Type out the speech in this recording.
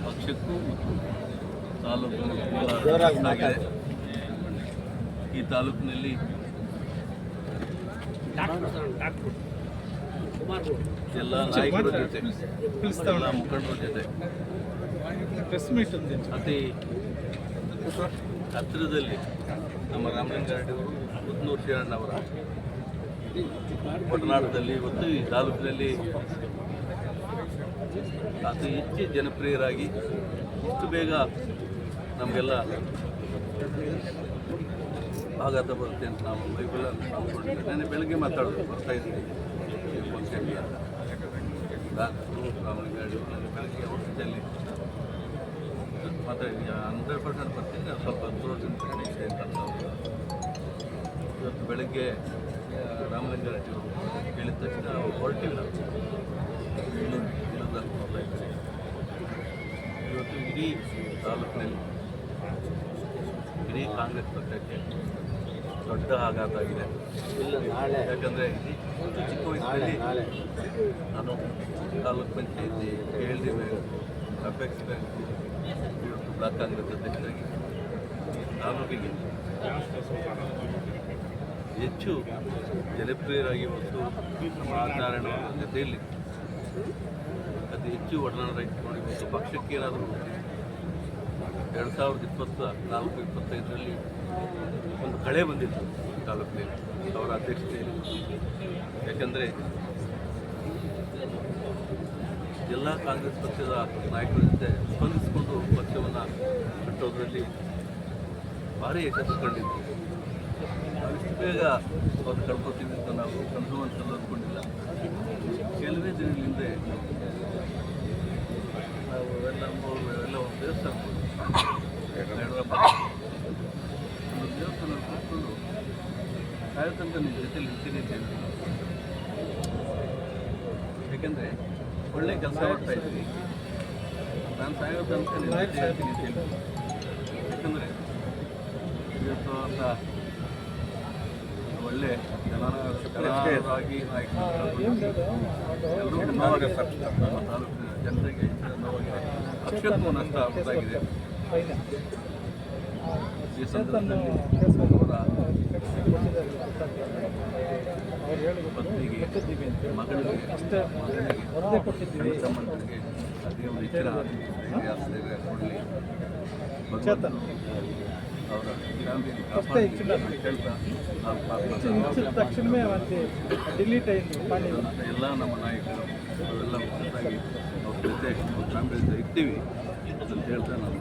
ಪಕ್ಷಕ್ಕೂ ತಾಲೂಕು ಈ ತಾಲೂಕಿನಲ್ಲಿ ಎಲ್ಲ ನಾಯಕರ ಜೊತೆ ಎಲ್ಲ ಮುಖಂಡರ ಜೊತೆ ಅತಿ ಹತ್ತಿರದಲ್ಲಿ ನಮ್ಮ ರಾಮಲಿಂಗಾರೆಡ್ಡಿಯವರು ಮುತ್ನೂರು ಶರಣವರ ಒಡನಾಟದಲ್ಲಿ ಇವತ್ತು ಈ ತಾಲೂಕಿನಲ್ಲಿ ಅತಿ ಹೆಚ್ಚು ಜನಪ್ರಿಯರಾಗಿ ಇಷ್ಟು ಬೇಗ ನಮಗೆಲ್ಲ ಆಘಾತ ಬರುತ್ತೆ ಅಂತ ನಾವು ಬೈಬಲ್ ಅಂದ್ಕೊಂಡಿದ್ದೆ. ನಾನು ಬೆಳಗ್ಗೆ ಮಾತಾಡೋದು ಬರ್ತಾ ಇದ್ದೀನಿ ಫಂಕ್ಷನ್ಗೆ ರಾಮಲಿಂಗಾರೆಡ್ಡಿ ನಾನು ಬೆಳಗ್ಗೆ ಔಷಧಿಯಲ್ಲಿ ಮಾತಾಡಿದ್ದೀನಿ. 100% ಬರ್ತೀನಿ, ಸ್ವಲ್ಪ ದೂರದಿಂದ ಅಂತ ಇವತ್ತು ಬೆಳಗ್ಗೆ ರಾಮಲಿಂಗಾರೆಡ್ಡಿ ಅವರು ಹೇಳಿದ ತಕ್ಷಣ ಹೊರಟಿವಿ ನಾವು ಇವತ್ತು ಇಡೀ ತಾಲೂಕಿನಲ್ಲಿ ಇಡೀ ಕಾಂಗ್ರೆಸ್ ಪಕ್ಷಕ್ಕೆ ದೊಡ್ಡ ಆಘಾತ ಆಗಿದೆ. ಯಾಕಂದರೆ ಇಷ್ಟು ಚಿಕ್ಕ ವಯಸ್ಸಿನಲ್ಲಿ ನಾನು ತಾಲೂಕು ಪಂಚಾಯತಿ ಕೇಳ್ದಿ ಅಪೆಕ್ಸ್ ಬ್ಯಾಂಕ್ ಇವತ್ತು ಬ್ಲಾಕ್ ಕಾಂಗ್ರೆಸ್ ಅಧ್ಯಕ್ಷರಾಗಿ ತಾಲೂಕಿಗೆ ಹೆಚ್ಚು ಜನಪ್ರಿಯರಾಗಿ ಇವತ್ತು ನಮ್ಮ ಆಚರಣೆ ಜೊತೆಯಲ್ಲಿ ಅತಿ ಹೆಚ್ಚು ಒಡನಾಟ ಇಟ್ಕೊಂಡು ಇವತ್ತು ಪಕ್ಷಕ್ಕೆ ಏನಾದರೂ 2024-25ರಲ್ಲಿ ಒಂದು ಕಳೆ ಬಂದಿತ್ತು ತಾಲೂಕಿನಲ್ಲಿ ಅವರ ಅಧ್ಯಕ್ಷತೆಯಲ್ಲಿ. ಯಾಕಂದರೆ ಎಲ್ಲ ಕಾಂಗ್ರೆಸ್ ಪಕ್ಷದ ನಾಯಕರ ಜೊತೆ ಸ್ಪಂದಿಸಿಕೊಂಡು ಪಕ್ಷವನ್ನು ಕಟ್ಟೋದ್ರಲ್ಲಿ ಭಾರಿ ಯಶಸ್ಸು ಕಂಡಿದ್ದು. ಇಷ್ಟು ಬೇಗ ಅವ್ರು ಕಳ್ಕೊತೀವಿ ಅಂತ ನಾವು ಕನ್ಸುವಂತಲ್ಲ ಅಂದ್ಕೊಂಡಿಲ್ಲ. ಕೆಲವೇ ದಿನಗಳ ಹಿಂದೆ ನಾವು ಎಲ್ಲ ಒಂದು ದೇವಸ್ಥಾನ ಒಂದು ದೇವಸ್ಥಾನ ಕೂತ್ಕೊಂಡು ಸಾಯೋ ತನಕ ನಿಮ್ಮ ಜೊತೆಲಿ ಇರ್ತೀನಿ ಅಂತ ಹೇಳಿದ್ರು. ಯಾಕೆಂದರೆ ಒಳ್ಳೆ ಕೆಲಸ ಮಾಡ್ತಾ ಇದ್ದೀನಿ, ನಾನು ಸಾಯೋ ತನಕ ನಿಮ್ಮ ಜೊತೆ ಇರ್ತೀನಿ ಅಂತ ಹೇಳಿದ್ರು. ಯಾಕಂದರೆ ಇವತ್ತು ಅಂತ ಒಳ್ಳೆ ಜನರಾಗಿ ಎಲ್ಲರೂ ನೋವಾಗಿದೆ. ನಮ್ಮ ತಾಲೂಕಿನ ಜನತೆಗೆ ನೋವಾಗಿದೆ, ಪಕ್ಷಕ್ಕೂ ನಷ್ಟ ಉಂಟಾಗಿದೆ. ಈ ಸಂದರ್ಭದಲ್ಲಿ ಅವರ ಪತ್ನಿಗೆ, ಮಗಳಿಗೆ, ಸಂಬಂಧಕ್ಕೆ ದೇವರು ಹೆಚ್ಚಿನ ಆಶ್ರಯ ಕೊಡಲಿ, ಅವರ ಫ್ಯಾಮಿಲಿ ಕೇಳ್ತಾ ಎಲ್ಲ ನಮ್ಮ ನಾಯಕರು ಅವೆಲ್ಲ ಒಟ್ಟಾಗಿ ಅವ್ರ ಜೊತೆ ಫ್ಯಾಮಿಲಿ ಜೊತೆ ಇರ್ತೀವಿ ಅಂತ ಹೇಳ್ತಾ ನಾನು